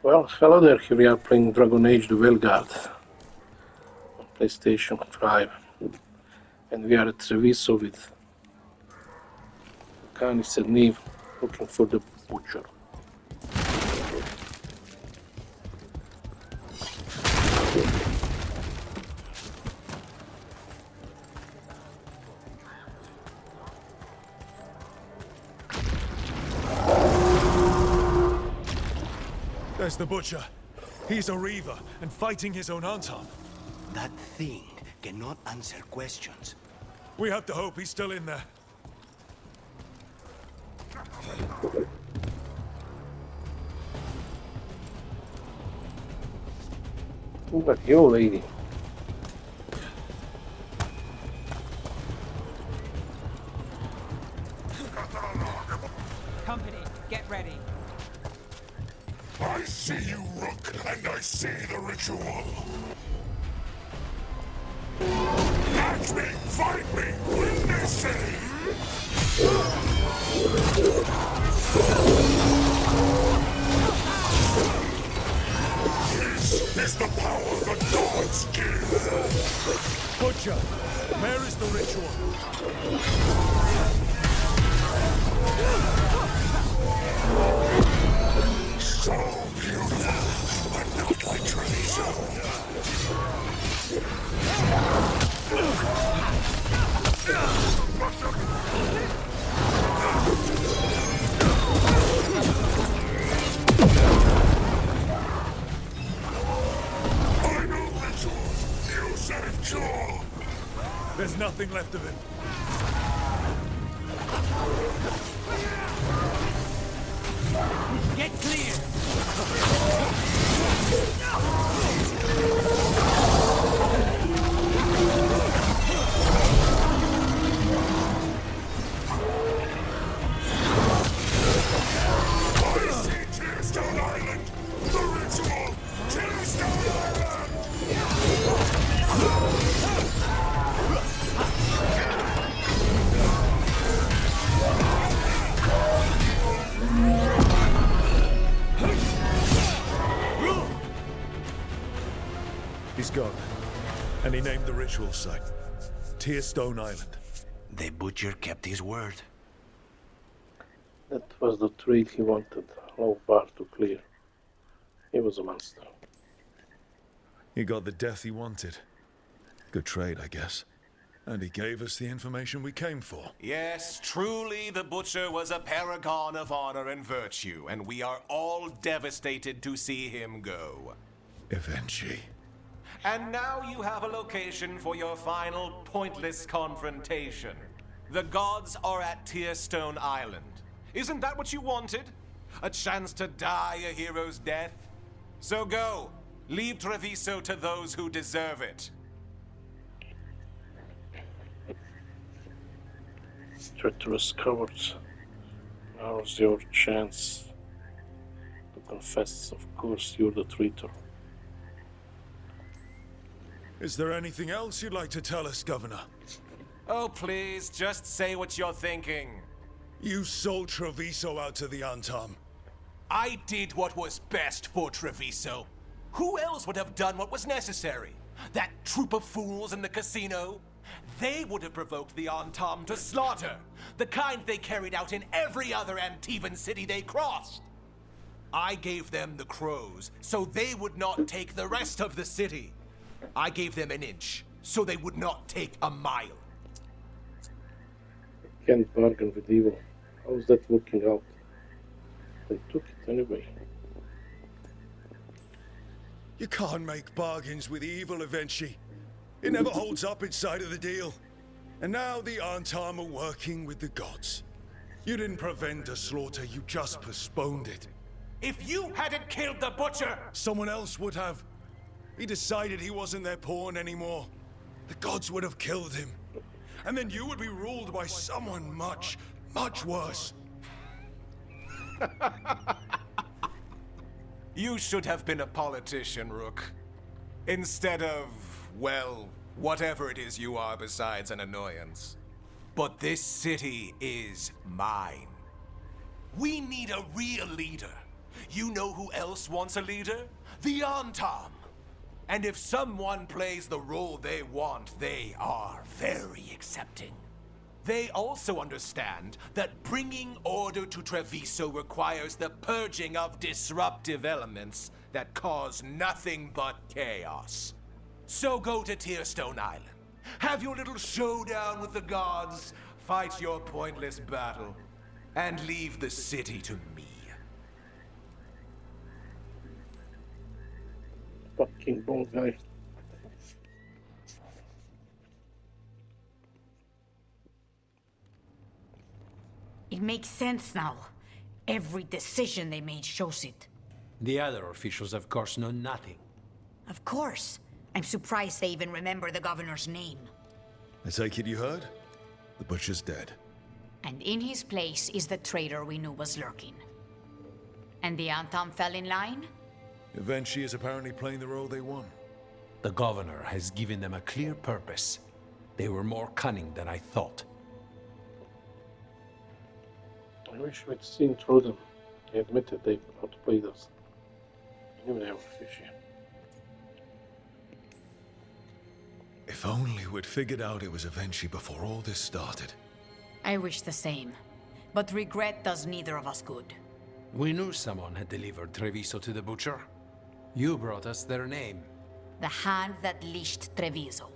Well, hello there. Here we are playing Dragon Age the Veilguard on PlayStation 5. And we are at Treviso with Canis and Neve looking for the butcher. There's the butcher. He's a Reaver and fighting his own Anton. That thing cannot answer questions. We have to hope he's still in there. Look at you, lady. Company, get ready. I see you, Rook, and I see the ritual. Catch me, find me, witness it! This is the power the gods give. Butcher, where is the ritual? So beautiful, but not literally so. Final ritual. You saved Joel. There's nothing left of him. Get clear! I see Tearstone Island. The ritual. Tearstone Island. He's gone. And he named the ritual site. Tearstone Island. The butcher kept his word. That was the trait he wanted low bar to clear. He was a monster. He got the death he wanted. Good trade, I guess. And he gave us the information we came for. Yes, truly the Butcher was a paragon of honor and virtue, and we are all devastated to see him go. Eventually. And now you have a location for your final pointless confrontation. The gods are at Tearstone Island. Isn't that what you wanted? A chance to die a hero's death? So go. Leave Treviso to those who deserve it. Treacherous cowards. Now's your chance to confess. Of course, you're the traitor. Is there anything else you'd like to tell us, Governor? Oh, please, just say what you're thinking. You sold Treviso out to the Antam. I did what was best for Treviso. Who else would have done what was necessary? That troop of fools in the casino? They would have provoked the Antam to slaughter, the kind they carried out in every other Antivan city they crossed. I gave them the crows, so they would not take the rest of the city. I gave them an inch, so they would not take a mile. Can't bargain with evil. How's that working out? They took it anyway. You can't make bargains with evil, Eventually. It never holds up inside of the deal. And now the Antam are working with the gods. You didn't prevent a slaughter, you just postponed it. If you hadn't killed the Butcher, Someone else would have. He decided he wasn't their pawn anymore. The gods would have killed him. And then you would be ruled by someone much, much worse. you should have been a politician, Rook. Instead of, well, whatever it is you are besides an annoyance. But this city is mine. We need a real leader. You know who else wants a leader? The Antam. And if someone plays the role they want, they are very accepting. They also understand that bringing order to Treviso requires the purging of disruptive elements that cause nothing but chaos. So go to Tearstone Island. Have your little showdown with the gods, fight your pointless battle, and leave the city to me. Fucking bald guy. It makes sense now. Every decision they made shows it. The other officials, of course, know nothing. Of course. I'm surprised they even remember the governor's name. I take it you heard? The butcher's dead. And in his place is the traitor we knew was lurking. And the Antam fell in line? Eventually is apparently playing the role they want. The governor has given them a clear purpose. They were more cunning than I thought. I wish we'd seen through them. They admitted they outplayed us. I knew they were fishy. If only we'd figured out it was Eventually before all this started. I wish the same. But regret does neither of us good. We knew someone had delivered Treviso to the butcher. You brought us their name. The hand that leashed Treviso.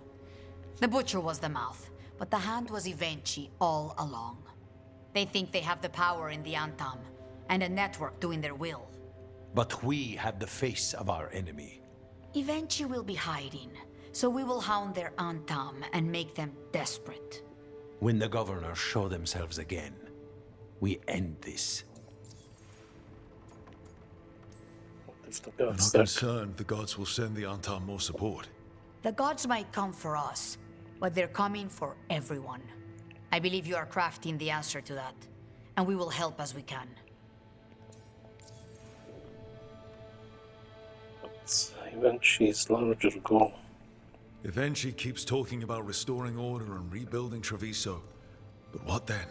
The butcher was the mouth, but the hand was Evenchi all along. They think they have the power in the Antam, and a network doing their will. But we have the face of our enemy. Evenchi will be hiding, so we will hound their Antam and make them desperate. When the governors show themselves again, we end this. If the I'm gods not said, concerned the gods will send the Antam more support. The gods might come for us, but they're coming for everyone. I believe you are crafting the answer to that, and we will help as we can. but eventually his larger goal. Eventually keeps talking about restoring order and rebuilding Treviso. But what then?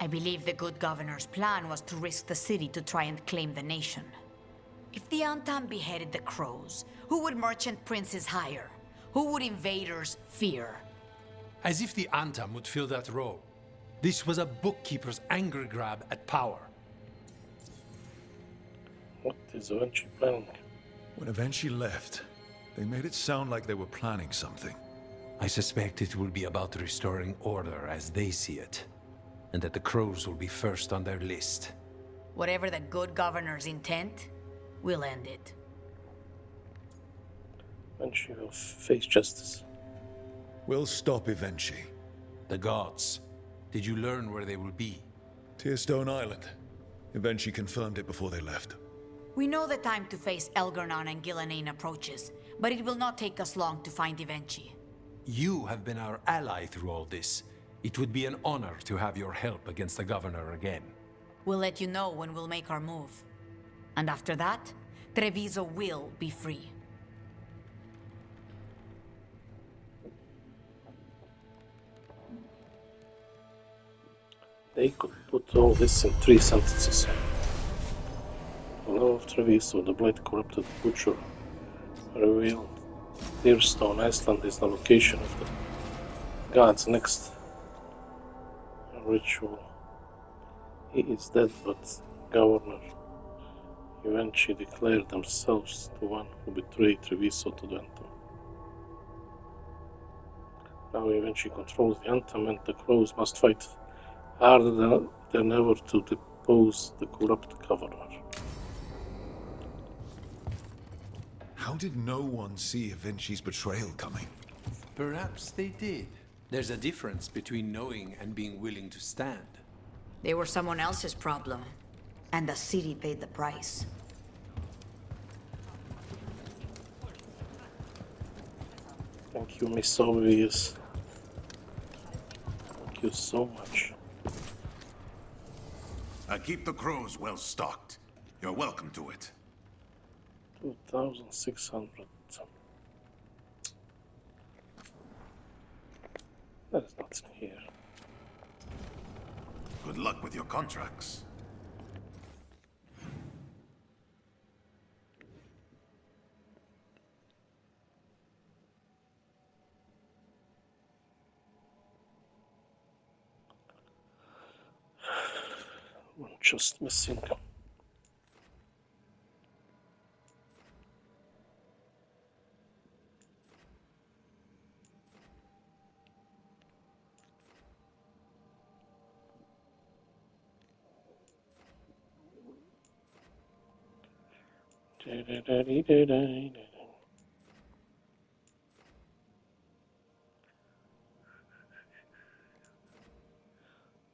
I believe the good governor's plan was to risk the city to try and claim the nation. If the Antam beheaded the crows, who would merchant princes hire? Who would invaders fear? As if the Antam would fill that role. This was a bookkeeper's angry grab at power. What is eventually planning? When Eventually left, they made it sound like they were planning something. I suspect it will be about restoring order as they see it. And that the crows will be first on their list. Whatever the good governor's intent, we'll end it. Eventually will face justice. We'll stop Eventually. The gods. Did you learn where they will be? Tearstone Island. Eventually confirmed it before they left. We know the time to face Elgarnon and Gillenane approaches, but it will not take us long to find Evenchi. You have been our ally through all this. It would be an honor to have your help against the governor again. We'll let you know when we'll make our move. And after that, Treviso will be free. They could put all this in 3 sentences. The law of Treviso, the blade corrupted butcher, revealed Tearstone Island is the location of the god's next ritual. He is dead, but Governor eventually declared themselves the one who betrayed Treviso to the Anthem. Now he eventually controls the Anthem, and the crows must fight harder than ever to depose the corrupt governor. How did no one see Eventually's betrayal coming? Perhaps they did. There's a difference between knowing and being willing to stand. They were someone else's problem, and the city paid the price. Thank you, Miss Obvious. Thank you so much. I keep the crows well stocked. You're welcome to it. 2,600. That is not here. Good luck with your contracts. One just missing.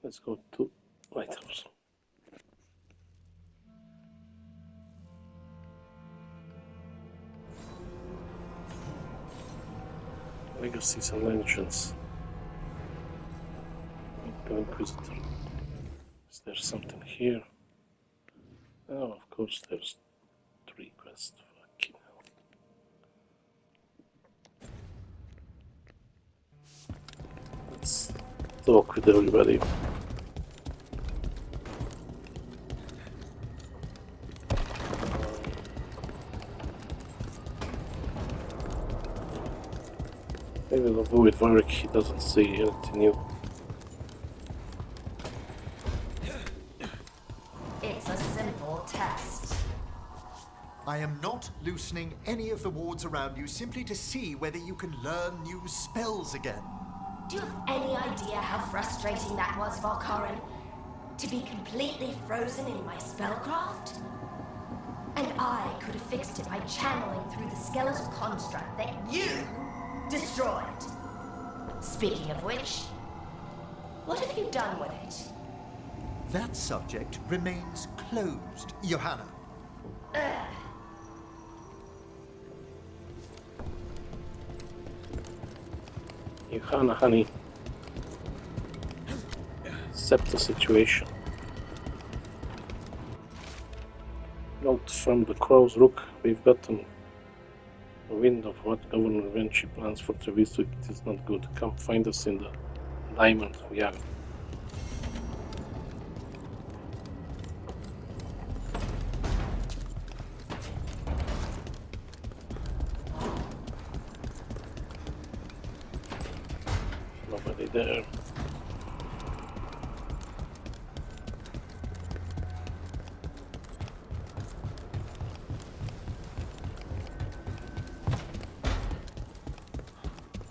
Let's go to lighthouse. Legacies and legends. The Inquisitor. Is there something here? Oh, of course, there's 3 quests. Fucking hell. Let's talk with everybody. Maybe we'll avoid Varric, he doesn't say anything new. It's a simple test. I am not loosening any of the wards around you simply to see whether you can learn new spells again. Do you have any idea how frustrating that was, Veilguard? To be completely frozen in my spellcraft? And I could have fixed it by channeling through the skeletal construct that you destroyed. Speaking of which, what have you done with it? That subject remains closed, Johanna. Johanna, honey. Accept the situation. Note from the Crow's Rook, we've gotten a wind of what Governor Venchi plans for Treviso. It is not good. Come find us in the diamond. Yeah. Nobody there.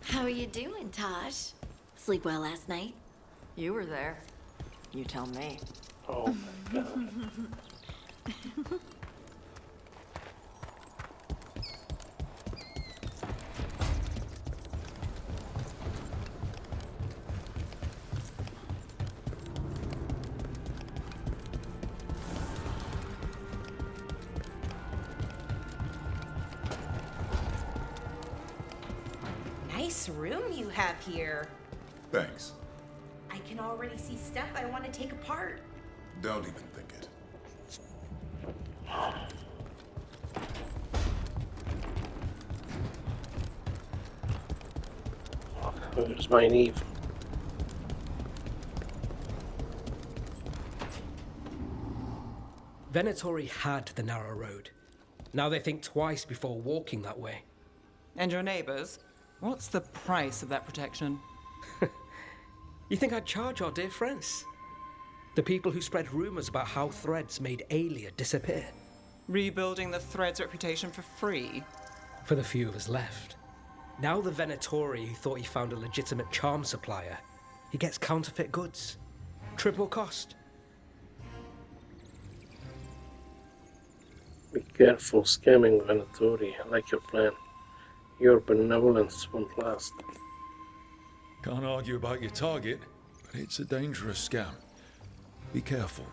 How are you doing, Taj? Sleep well last night? You were there. You tell me. Oh my god. Nice room you have here. Thanks. I can already see stuff I want to take apart. Don't even think it. Where's my Eve? Venatori had the narrow road. Now they think twice before walking that way. And your neighbors? What's the price of that protection? You think I'd charge our dear friends? The people who spread rumors about how Threads made Aelia disappear. Rebuilding the Thread's reputation for free? For the few of us left. Now the Venatori who thought he found a legitimate charm supplier, he gets counterfeit goods. Triple cost. Be careful scamming Venatori. I like your plan. Your benevolence won't last. Can't argue about your target, but it's a dangerous scam. Be careful.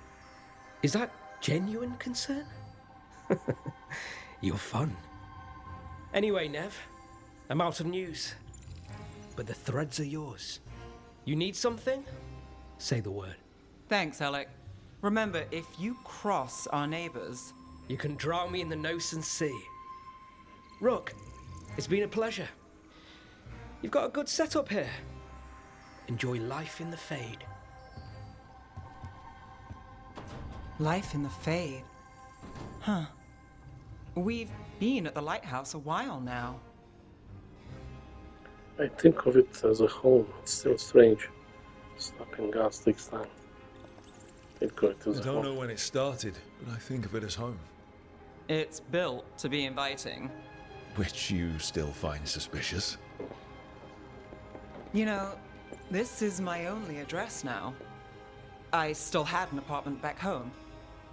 Is that genuine concern? You're fun. Anyway, Nev, I'm out of news. But the Threads are yours. You need something? Say the word. Thanks, Alec. Remember, if you cross our neighbors... You can drown me in the Nosen Sea. Rook, it's been a pleasure. You've got a good setup here. Enjoy life in the Fade. Life in the Fade? Huh. We've been at the lighthouse a while now. I think of it as a home. It's still strange. Stopping gas takes time. Veilguard I is a don't know home. when it started, but I think of it as home. It's built to be inviting. Which you still find suspicious? You know, this is my only address now. I still had an apartment back home.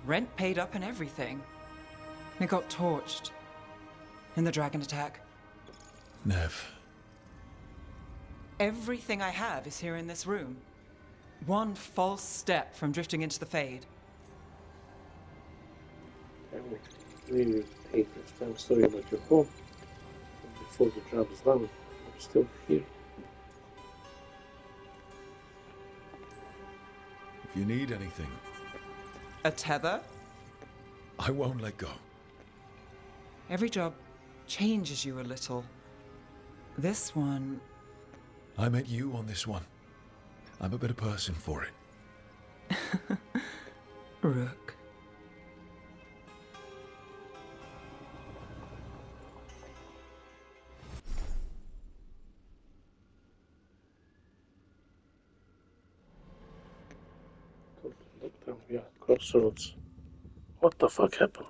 Rent paid up and everything. It got torched. In the dragon attack. Nev. Everything I have is here in this room. One false step from drifting into the Fade. I will really hate this time. Sorry about your home. Before the job is done, I'm still here. If you need anything, A tether? I won't let go. Every job changes you a little. This one... I met you on this one. I'm a better person for it. Rook. Look down here, crossroads. What the fuck happened?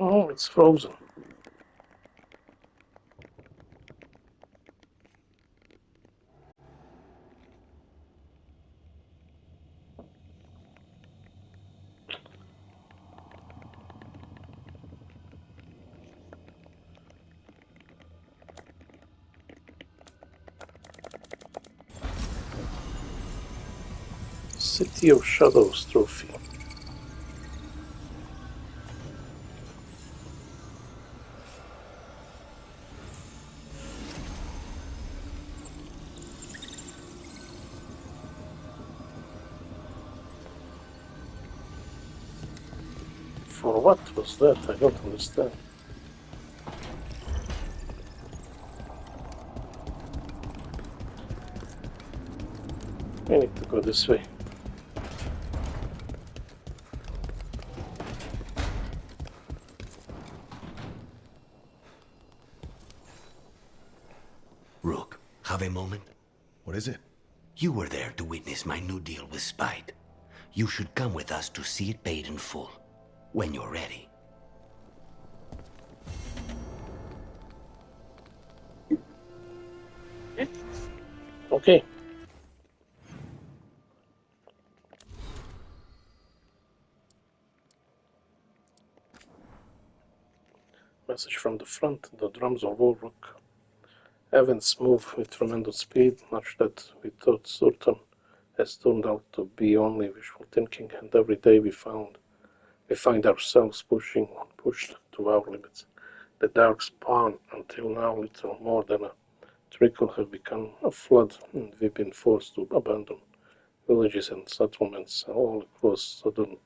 Oh, it's frozen. City of Shadows trophy. For what was that? I don't understand. I need to go this way. Rook, have a moment? What is it? You were there to witness my new deal with Spite. You should come with us to see it paid in full, when you're ready. Okay. Message from the front. The drums of Warrock. Events move with tremendous speed, much that we thought certain has turned out to be only wishful thinking, and every day we find ourselves pushed to our limits. The dark spawn, until now little more than a trickle, have become a flood, and we've been forced to abandon villages and settlements all across southern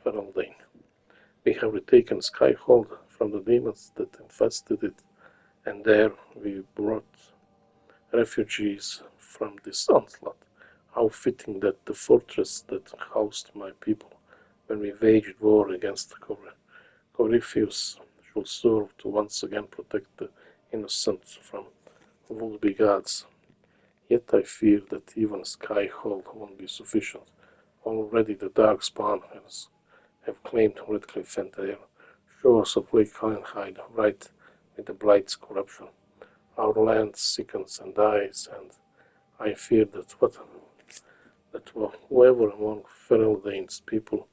Ferelden. We have retaken Skyhold from the demons that infested it, and there we brought refugees from this onslaught. How fitting that the fortress that housed my people when we waged war against Corypheus should serve to once again protect the innocent from would-be gods. Yet I fear that even Skyhold won't be sufficient. Already the Darkspawn have claimed Redcliffe and their shores of Lake Ironhide right with the Blight's corruption. Our land sickens and dies, and I fear that whoever among Fereldane's people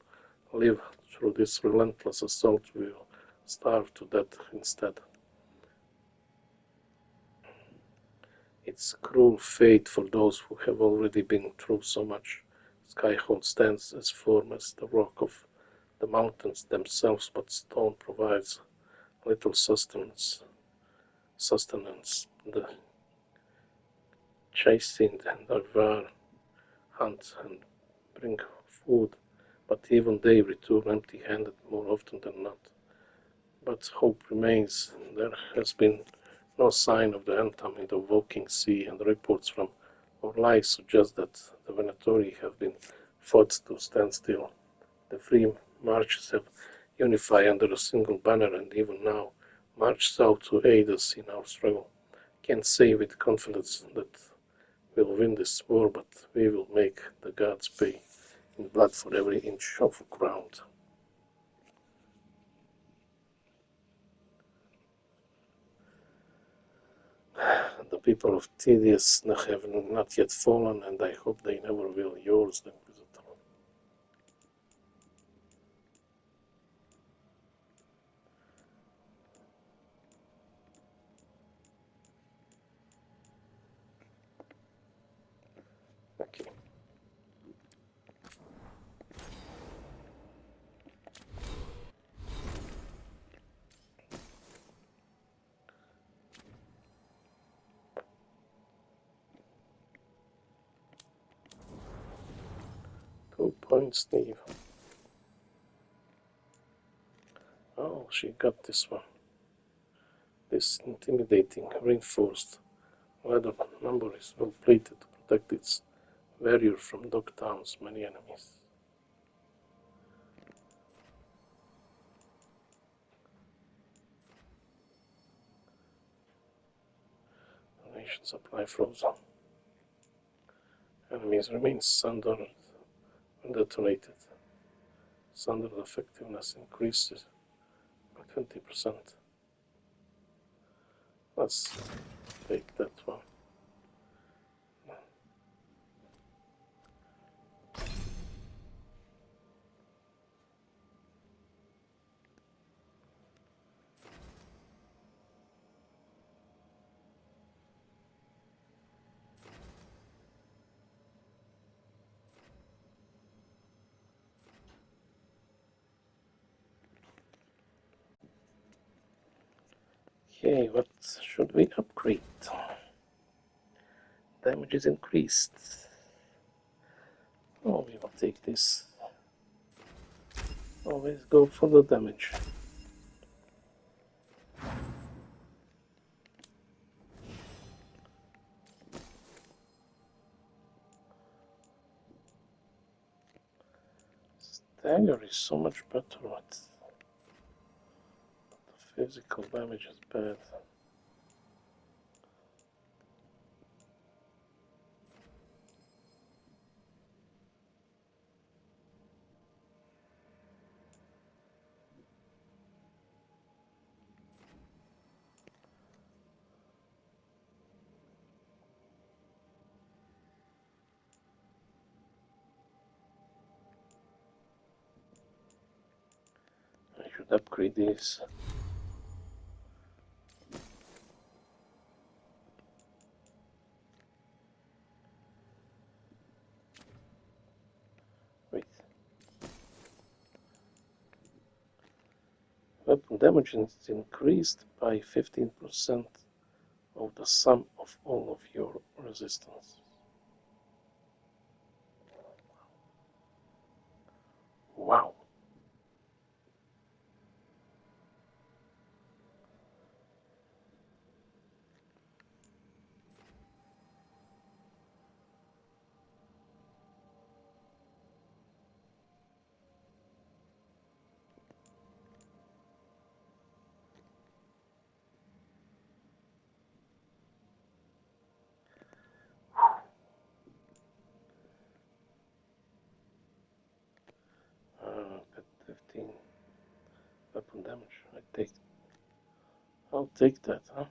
live through this relentless assault will starve to death instead. It's cruel fate for those who have already been through so much. Skyhold stands as firm as the rock of the mountains themselves, but stone provides little sustenance. The chasing and devour, hunt and bring food, but even they return empty-handed more often than not. But hope remains. There has been no sign of the anthem in the Woking Sea, and reports from Orlais suggest that the Venatori have been forced to stand still. The free marches have unified under a single banner, and even now march south to aid us in our struggle. Can't say with confidence that we'll win this war, but we will make the gods pay in blood for every inch of ground. The people of Tedious have not yet fallen, and I hope they never will. Yours, the Inquisitor. Okay. Points, Steve. Oh, she got this one. This intimidating, reinforced ladder number is well plated to protect its warrior from Dogtown's many enemies. Ration supply frozen. Enemies remain sundered when detonated. Sundered effectiveness increases by 20%. Let's take that one. Okay, what should we upgrade? Damage is increased. Oh, we will take this. Always go for the damage. Stagger is so much better, but the physical damage is bad. I should upgrade this. Wait. Weapon damage is increased by 15% of the sum of all of your resistance. Wow. Got 15 weapon damage. I'll take that, huh?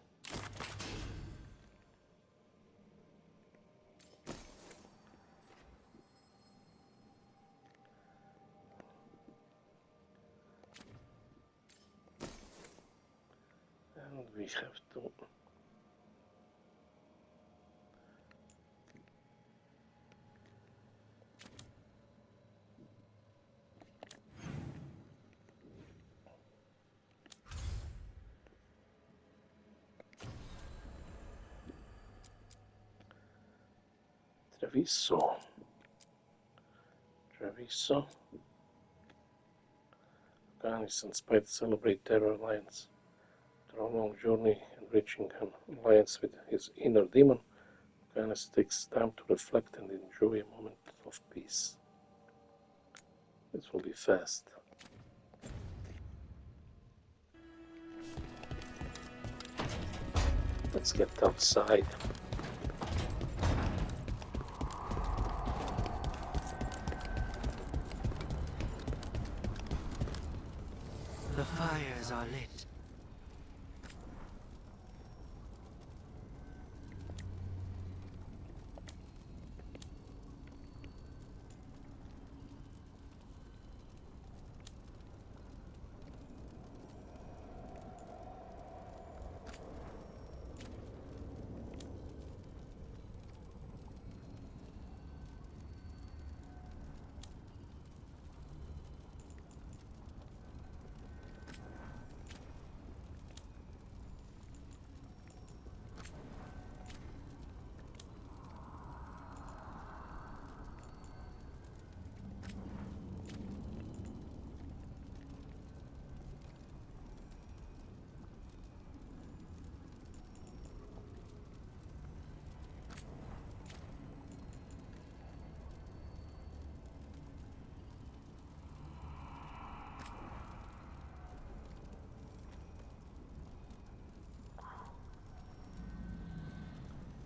And we have to Treviso. Afghanistan inspired to celebrate Terror Alliance. After a long journey and reaching an alliance with his inner demon, Afghanistan takes time to reflect and enjoy a moment of peace. This will be fast. Let's get outside. The fires are lit.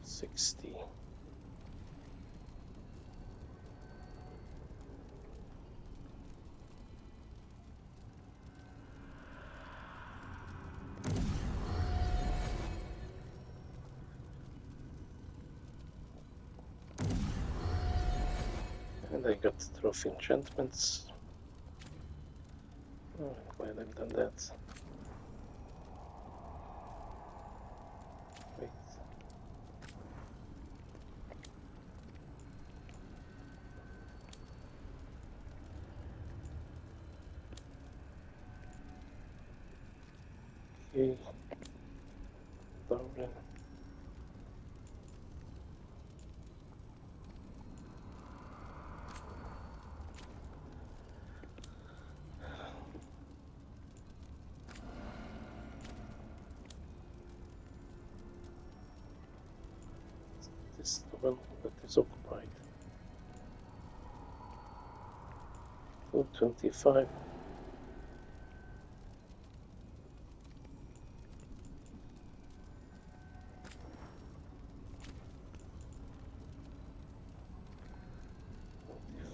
$60. And I got trophy enchantments. Oh, I'm glad I've done that. Wait. Okay. Darwin. This is the one that is occupied. 225.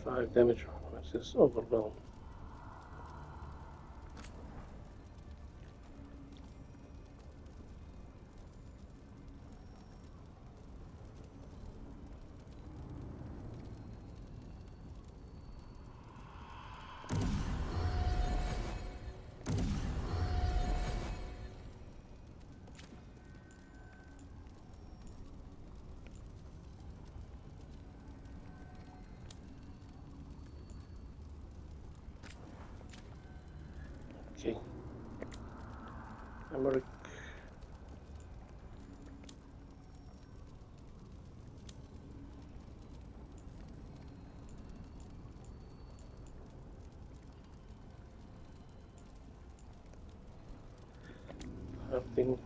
Five damage versus overwhelm. Okay. Emmerich. I think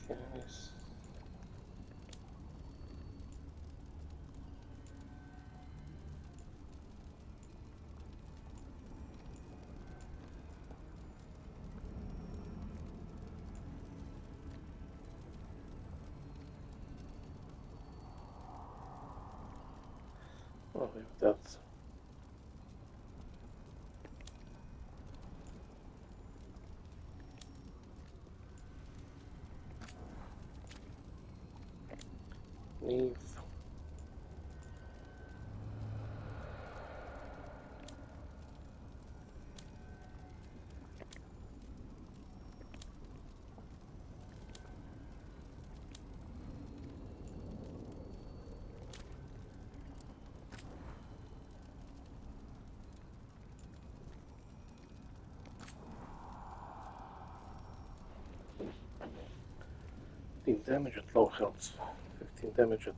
yes. Oh, if that's leave. Damage at low health, 15 damage at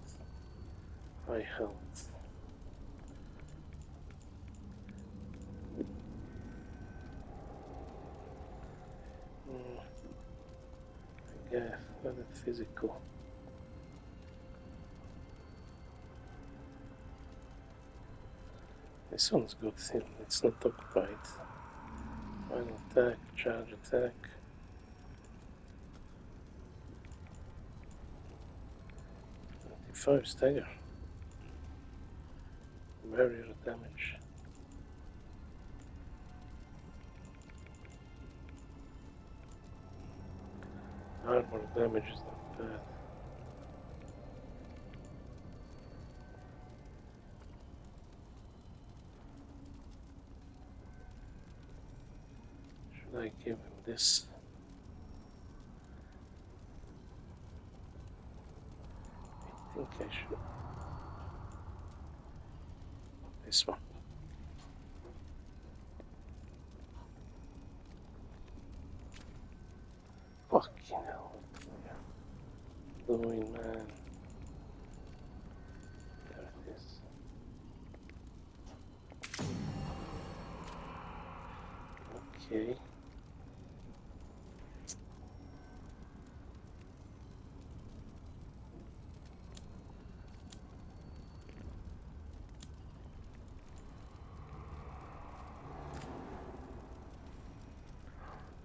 high health. I guess not that physical. This one's good, it's not occupied. Final attack, charge attack. Five stagger. Barrier damage. Armor damage is not bad. Should I give him this? I think I should. This one. Fucking hell. Doing, man. There it is. Okay.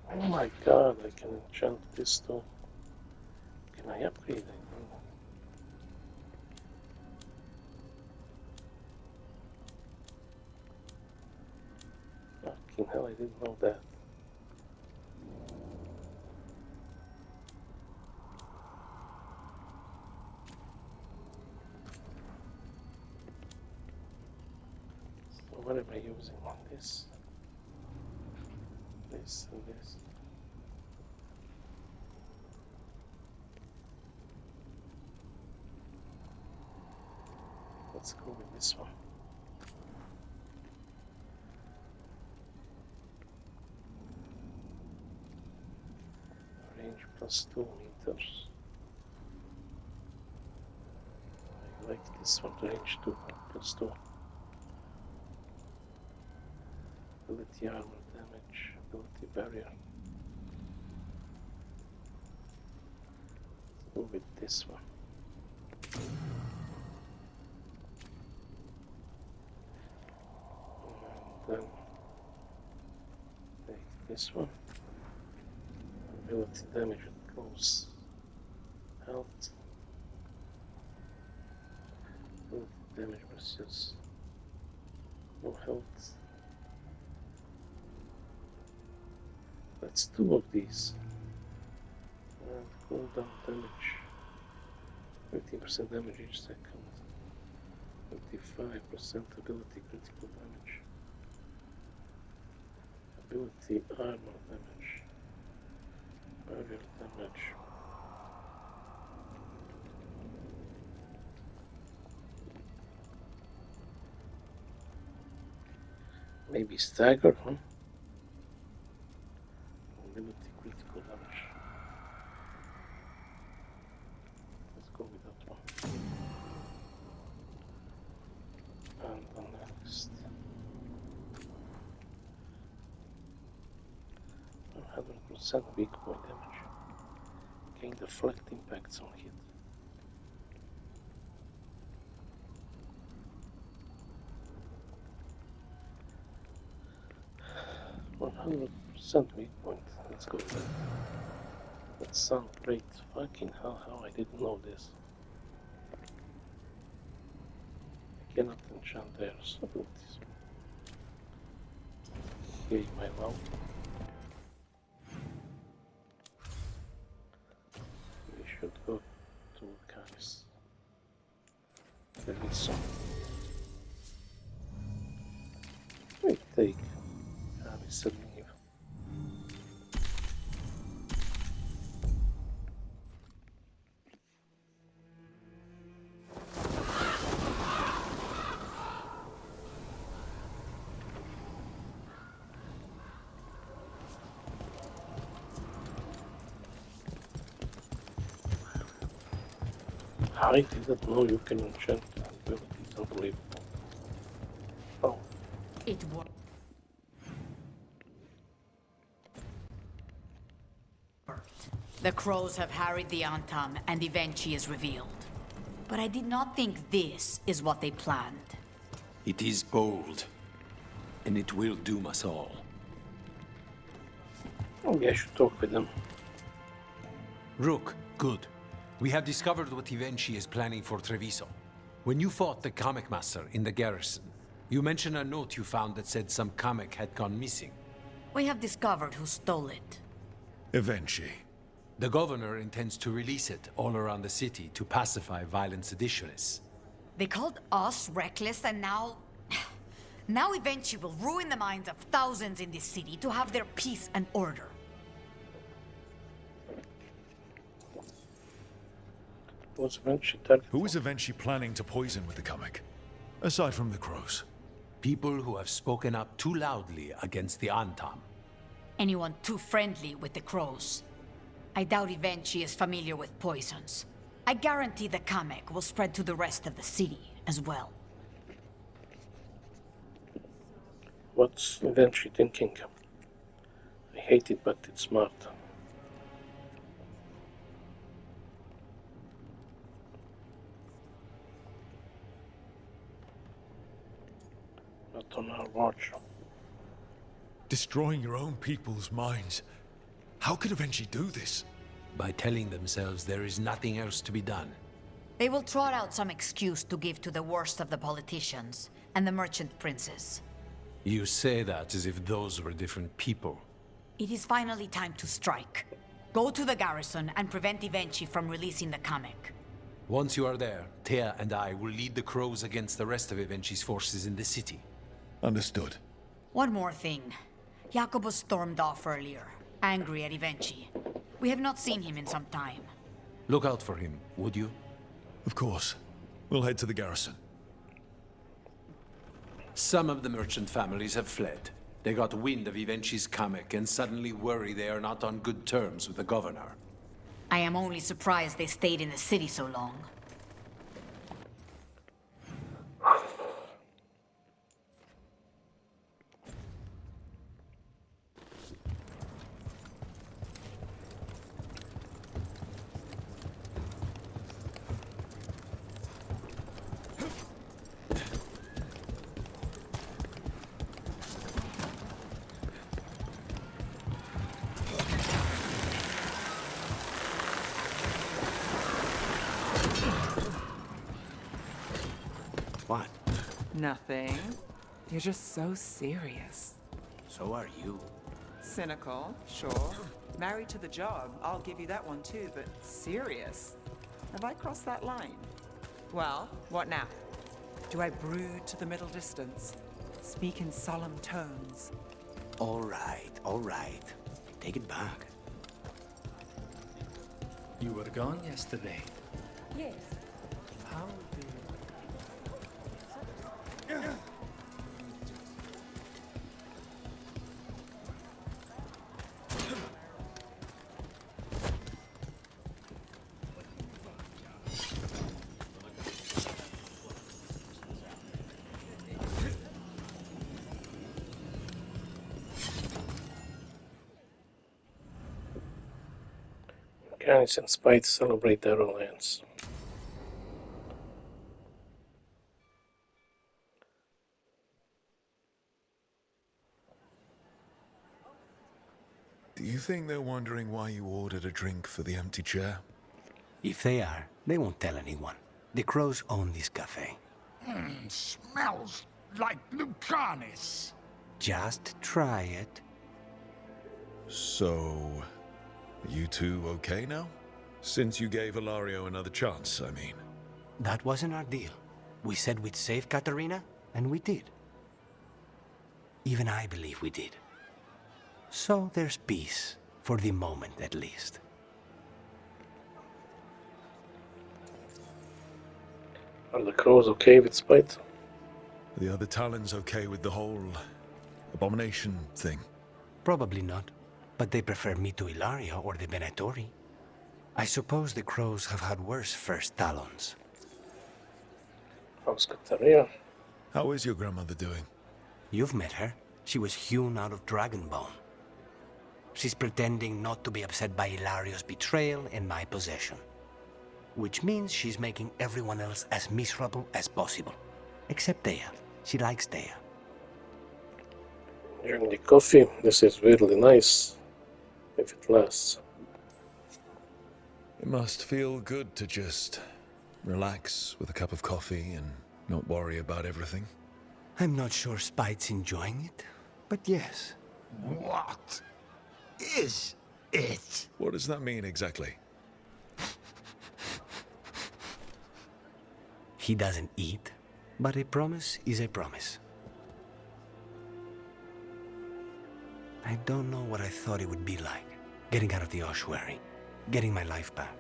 Oh my god, I can enchant this too. Can I upgrade it? Fucking hell, I didn't know that. So what am I using on this? This and this. Let's go with this one. Range plus 2 meters. I like this one, range 2 plus 2. Ability armor damage, ability barrier. Let's go with this one. Then take this one. Ability damage with close health. Ability damage versus no health. That's 2 of these. And cooldown damage. 15% damage each second. 25% ability critical damage. Ability armor damage. Barrier damage. Maybe stagger, huh? Ability critical damage. Let's go with that one. And the next. 100% weak point damage. Gain deflect impacts on hit. %100% weak point. Let's go with that. That sounds great. Fucking hell, how I didn't know this. I cannot enchant their abilities. Okay, my love. We should go to Canis. There is some. We take Canis and leave. I didn't know you can enchant abilities. Unbelievable. Oh. It worked. The crows have harried the Antam, and the Venchi is revealed. But I did not think this is what they planned. It is bold, and it will doom us all. Maybe I should talk with them. Rook, good. We have discovered what Ivenchi is planning for Treviso. When you fought the comic master in the garrison, you mentioned a note you found that said some comic had gone missing. We have discovered who stole it. Eventually. The governor intends to release it all around the city to pacify violent seditionists. They called us reckless, and now... Now Eventually will ruin the minds of thousands in this city to have their peace and order. Who is Eventually planning to poison with the comic? Aside from the crows. People who have spoken up too loudly against the Antam. Anyone too friendly with the crows. I doubt Eventually is familiar with poisons. I guarantee the comic will spread to the rest of the city as well. What's Eventually thinking? I hate it, but it's smart. Not on our watch. Destroying your own people's minds. How could Eventually do this? By telling themselves there is nothing else to be done. They will trot out some excuse to give to the worst of the politicians and the merchant princes. You say that as if those were different people. It is finally time to strike. Go to the garrison and prevent Eventually from releasing the comic. Once you are there, Thea and I will lead the crows against the rest of Eventually's forces in the city. Understood. One more thing. Jacobo stormed off earlier, angry at Eventually. We have not seen him in some time. Look out for him, would you? Of course. We'll head to the garrison. Some of the merchant families have fled. They got wind of Eventually's comic and suddenly worry they are not on good terms with the governor. I am only surprised they stayed in the city so long. What? Nothing. You're just so serious. So are you. Cynical, sure. Married to the job, I'll give you that one too, but serious? Have I crossed that line? Well, what now? Do I brood to the middle distance? Speak in solemn tones? All right. Take it back. You were gone yesterday. Yes. How did... Mechanics and Spite celebrate their alliance. Do you think they're wondering why you ordered a drink for the empty chair? If they are, they won't tell anyone. The crows own this cafe. Smells like Lucanis. Just try it. So, you two okay now? Since you gave Ilario another chance, I mean. That wasn't our deal. We said we'd save Katerina, and we did. Even I believe we did. So there's peace, for the moment at least. Are the crows okay with Spite? Are the other Talons okay with the whole abomination thing? Probably not, but they prefer me to Ilaria or the Venatori. I suppose the crows have had worse first Talons. How's Katarina? How is your grandmother doing? You've met her. She was hewn out of Dragonbone. She's pretending not to be upset by Ilario's betrayal and my possession. Which means she's making everyone else as miserable as possible. Except Thea. She likes Thea. Drink the coffee. This is really nice. if it lasts. It must feel good to just relax with a cup of coffee and not worry about everything. I'm not sure Spite's enjoying it, but yes. What is it? What does that mean exactly? He doesn't eat, but a promise is a promise. I don't know what I thought it would be like, getting out of the ossuary, getting my life back.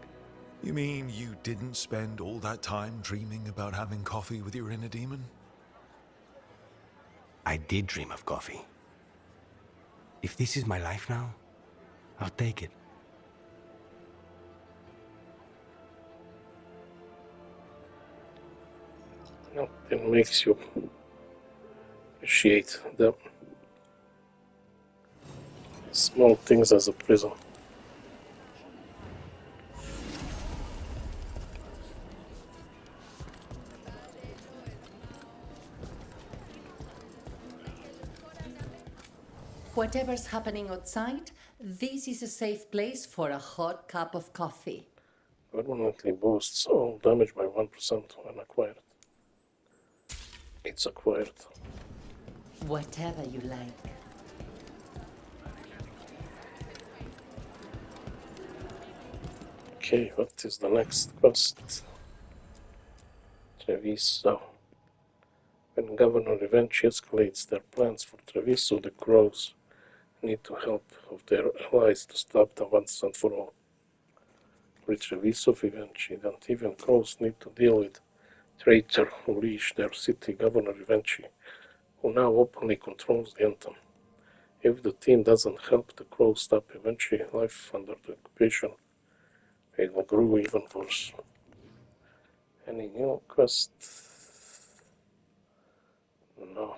You mean you didn't spend all that time dreaming about having coffee with your inner demon? I did dream of coffee. If this is my life now, I'll take it. It makes you appreciate the small things as a prison. Whatever's happening outside, this is a safe place for a hot cup of coffee. Permanently boosts all damage by 1% when acquired. It's acquired. Whatever you like. Okay, what is the next quest? Treviso. When Governor Evenchi escalates their plans for Treviso, the Crows need to help of their allies to stop them once and for all. With Treviso of Evenchi, the Antivian Crows need to deal with traitor who reached their city, Governor Evenchi, who now openly controls the Anthem. If the team doesn't help the Crows stop Evenchi, life under the occupation will grow even worse. Any new quest? No.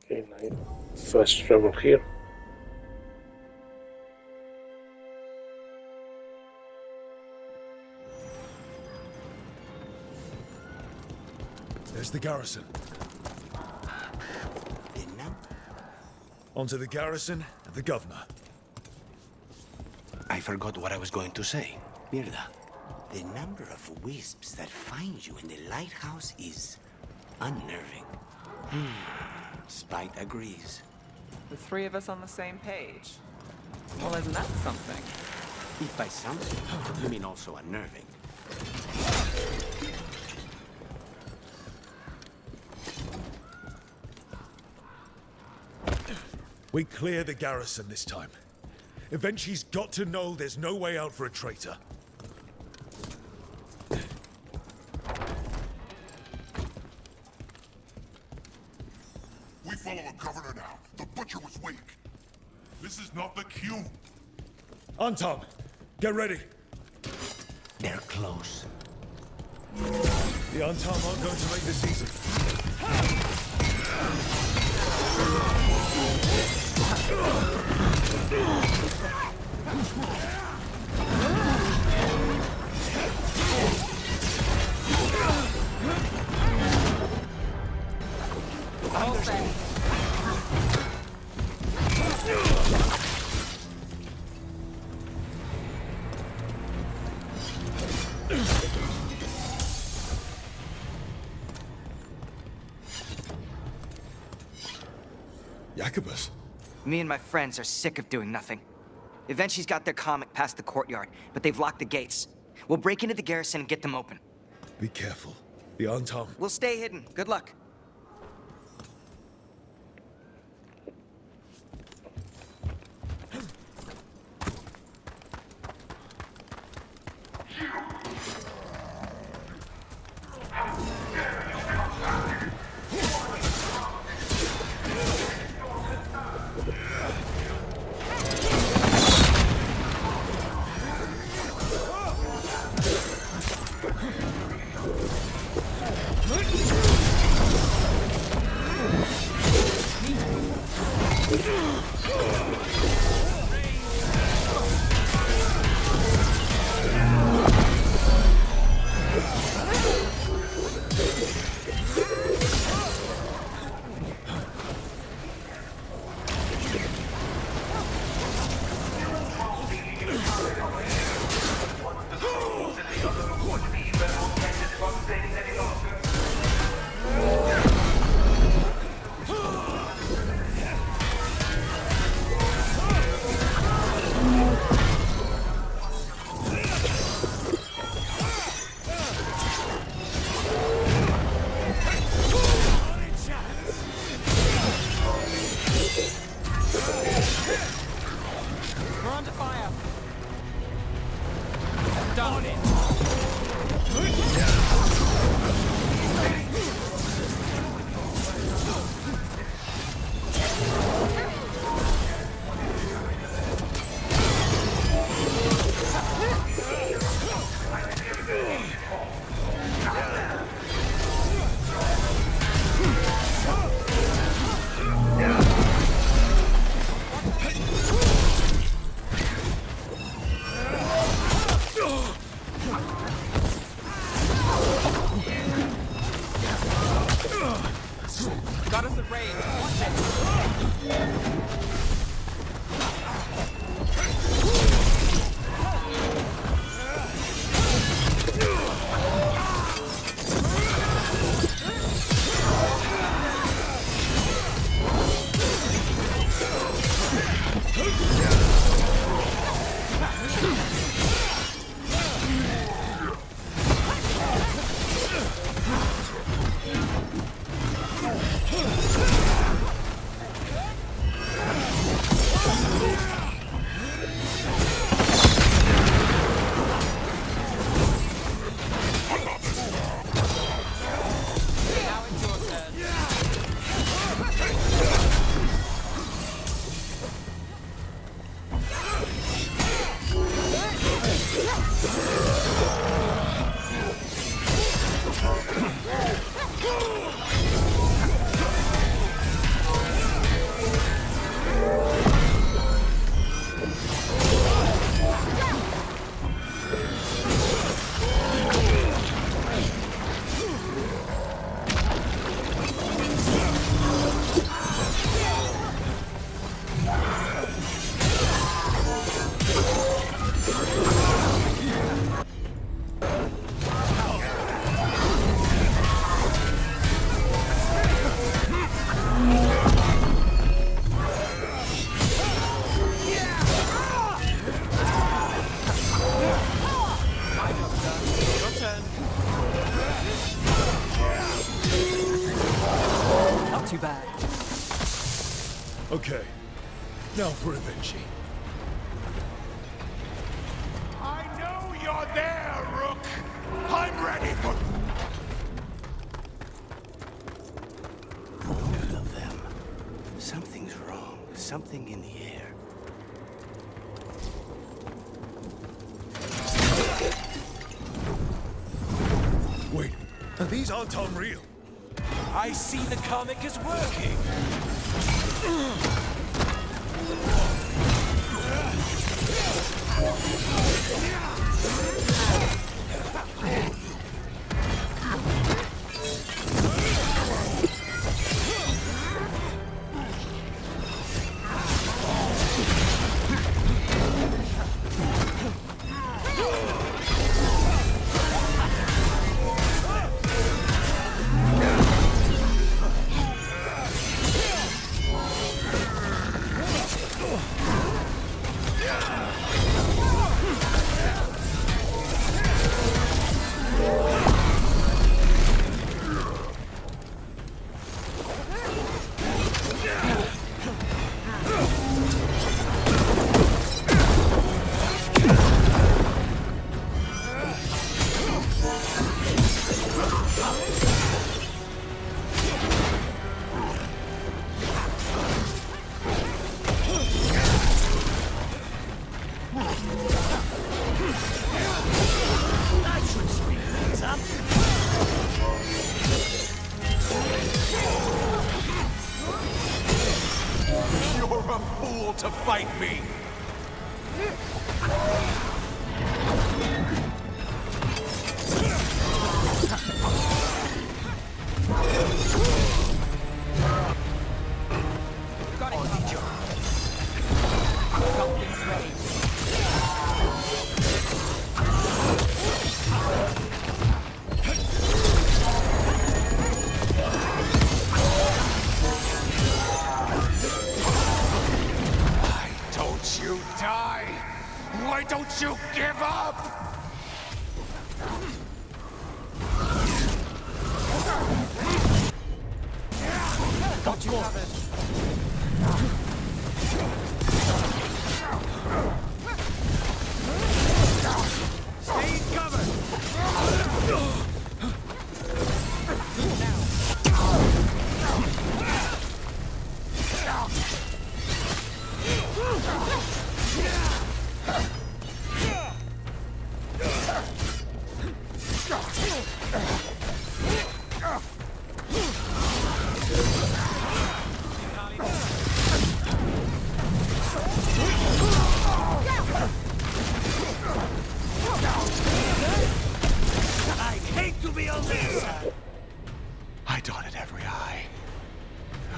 Okay, now fast travel here. There's the garrison. Onto the garrison and the governor. I forgot what I was going to say. Mirda, the number of wisps that find you in the lighthouse is unnerving. Spite agrees. The three of us on the same page. Well, isn't that something? If by something, you mean also unnerving. We clear the garrison this time. Eventually's got to know there's no way out for a traitor. We follow a governor now. The butcher was weak. This is not the cue. Anton, get ready. They're close. The Antam aren't going to make this easy. Jacobus. Me and my friends are sick of doing nothing. Eventually's got their comic past the courtyard, but they've locked the gates. We'll break into the garrison and get them open. Be careful. The Antam. We'll stay hidden. Good luck. done it. Got us at range. Too bad. Okay, now for Vinci. I know you're there, Rook! I'm ready for... Both of them. Something's wrong. Something in the air. Wait, these aren't unreal. I see the comic is working. You're a fool to fight me! Got it, Teacher. Something's ready. Why don't you die? Why don't you give up? Got you covered. Stay I hate to be on this. I dotted every I,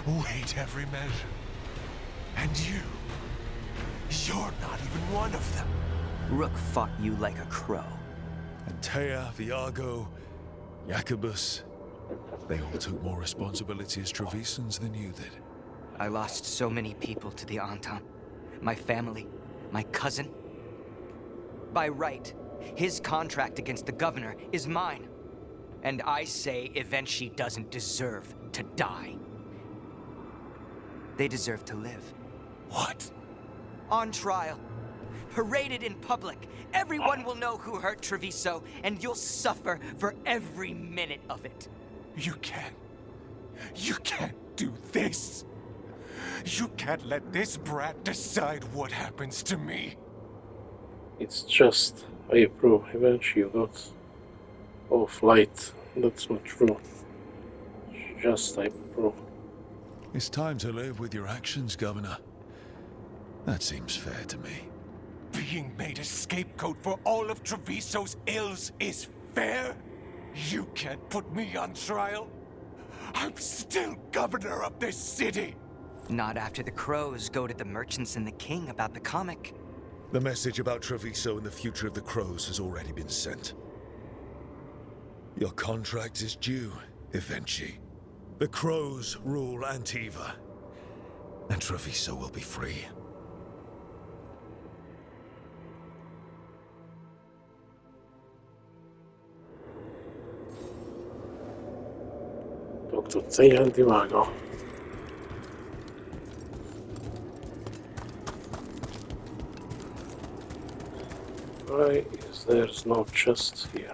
weighed every measure. And you're not even one of them. Rook fought you like a crow. Antea, Viago, Jacobus, they all took more responsibility as Trevisans than you did. I lost so many people to the Antam. My family, my cousin. By right, his contract against the governor is mine. And I say Evenshi doesn't deserve to die. They deserve to live. What? On trial. Paraded in public. Everyone will know who hurt Treviso, and you'll suffer for every minute of it. You can't do this. You can't let this brat decide what happens to me. It's just I approve. Eventually you got off light. That's not true. Just I approve. It's time to live with your actions, Governor. That seems fair to me. Being made a scapegoat for all of Treviso's ills is fair? You can't put me on trial? I'm still governor of this city! Not after the crows go to the merchants and the king about the comic. The message about Treviso and the future of the crows has already been sent. Your contract is due, Evenchi. The crows rule Antiva, and Treviso will be free. Dr. Zeyan Divago. Why is there's no chest here?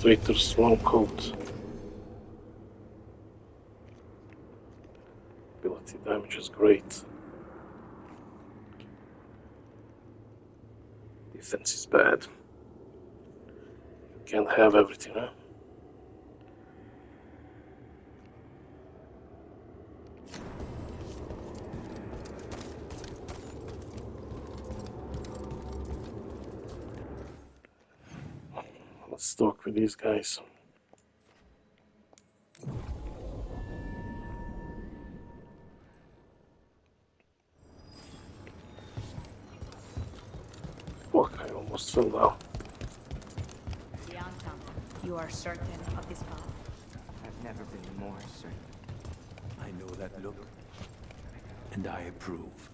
Orchestrator's long coat. Ability damage is great. Defense is bad. You can't have everything, huh? Let's talk with these guys. Fuck, I almost fell down. You are certain of this path? I've never been more certain. I know that look, and I approve.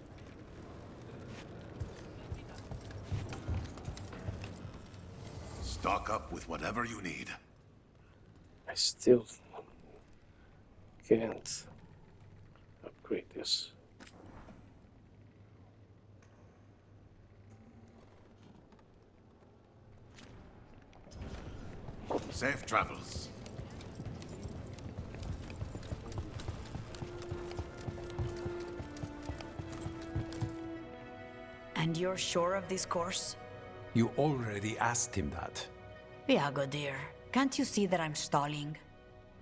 Stock up with whatever you need. I still can't upgrade this. Safe travels. And you're sure of this course? You already asked him that. Viago, dear, can't you see that I'm stalling?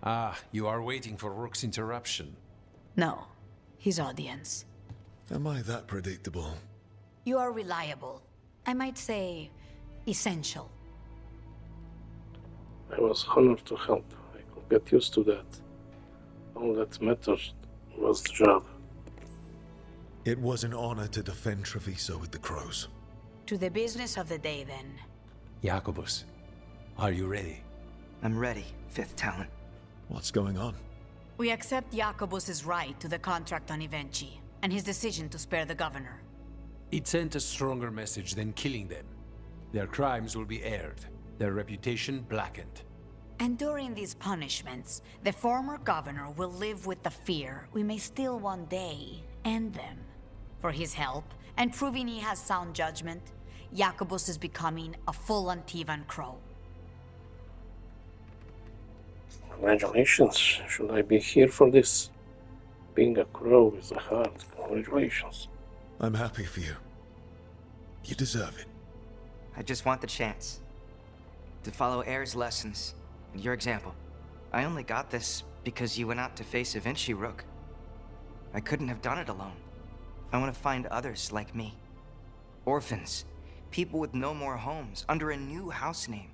Ah, you are waiting for Rook's interruption. No, his audience. Am I that predictable? You are reliable. I might say, essential. I was honored to help. I get used to that. All that mattered was the job. It was an honor to defend Treviso with the crows. To the business of the day, then. Jacobus, are you ready? I'm ready, Fifth Talon. What's going on? We accept Jacobus's right to the contract on Evenchi, and his decision to spare the governor. It sent a stronger message than killing them. Their crimes will be aired, their reputation blackened. And during these punishments, the former governor will live with the fear we may still one day end them. For his help, and proving he has sound judgment, Jacobus is becoming a full Antivan crow. Congratulations. Should I be here for this? Being a crow is hard. Congratulations. I'm happy for you. You deserve it. I just want the chance to follow Air's lessons and your example. I only got this because you went out to face Evenchi, Rook. I couldn't have done it alone. I want to find others like me. Orphans, people with no more homes, under a new house name.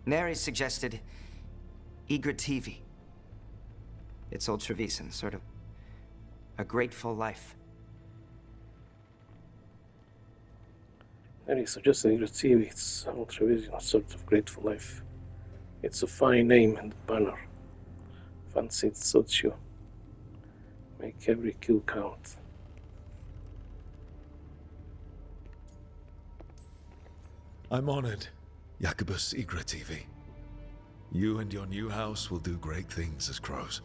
Neri suggested Igrativi. It's old Trevisan, sort of a grateful life. Mary suggested Igrativi. It's old Trevisan, a sort of grateful life. It's a fine name and banner. Fancy it suits you. Make every kill count. I'm honored, Jacobus Igrativi. You and your new house will do great things as crows.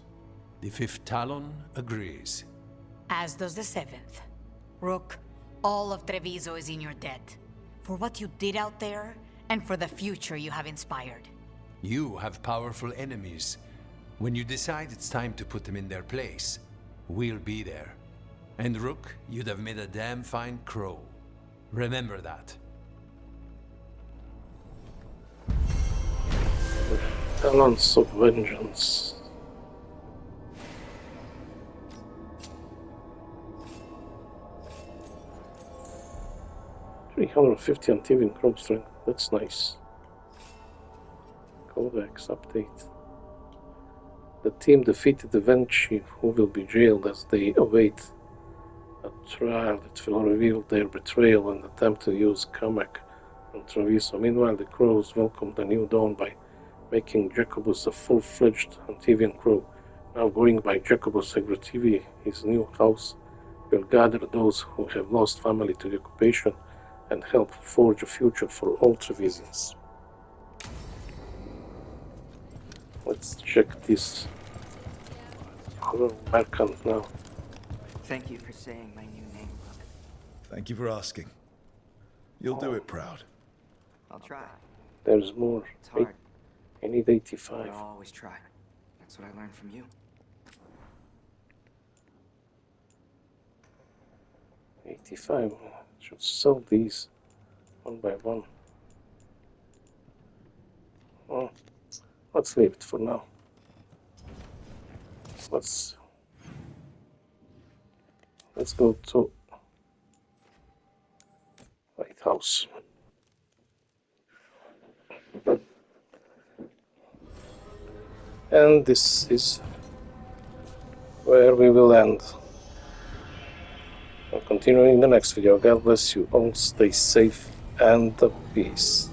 The Fifth Talon agrees. As does the Seventh. Rook, all of Treviso is in your debt. For what you did out there, and for the future you have inspired. You have powerful enemies. When you decide it's time to put them in their place, we'll be there. And Rook, you'd have made a damn fine crow. Remember that. Talons of Vengeance. $350 Antivan Crow Strength. That's nice. Codex update. The team defeated the Evenchi, who will be jailed as they await a trial that will reveal their betrayal and attempt to use Kamek on Treviso. Meanwhile, the Crows welcomed the new dawn by making Jacobus a full-fledged Antivan Crow. Now going by Jacobus Igrativi, his new house will gather those who have lost family to the occupation and help forge a future for all Trevisans. Let's check this Crow Merchant now. Thank you for saying my new name, Rook. Thank you for asking. You'll do it proud. I'll try. There's more. It's hard. I need 85. I'll always try. That's what I learned from you. 85. Should sell these one by one. Well, let's leave it for now. Let's go to White House. And this is where we will end. I'll continue in the next video. God bless you all. Stay safe and peace.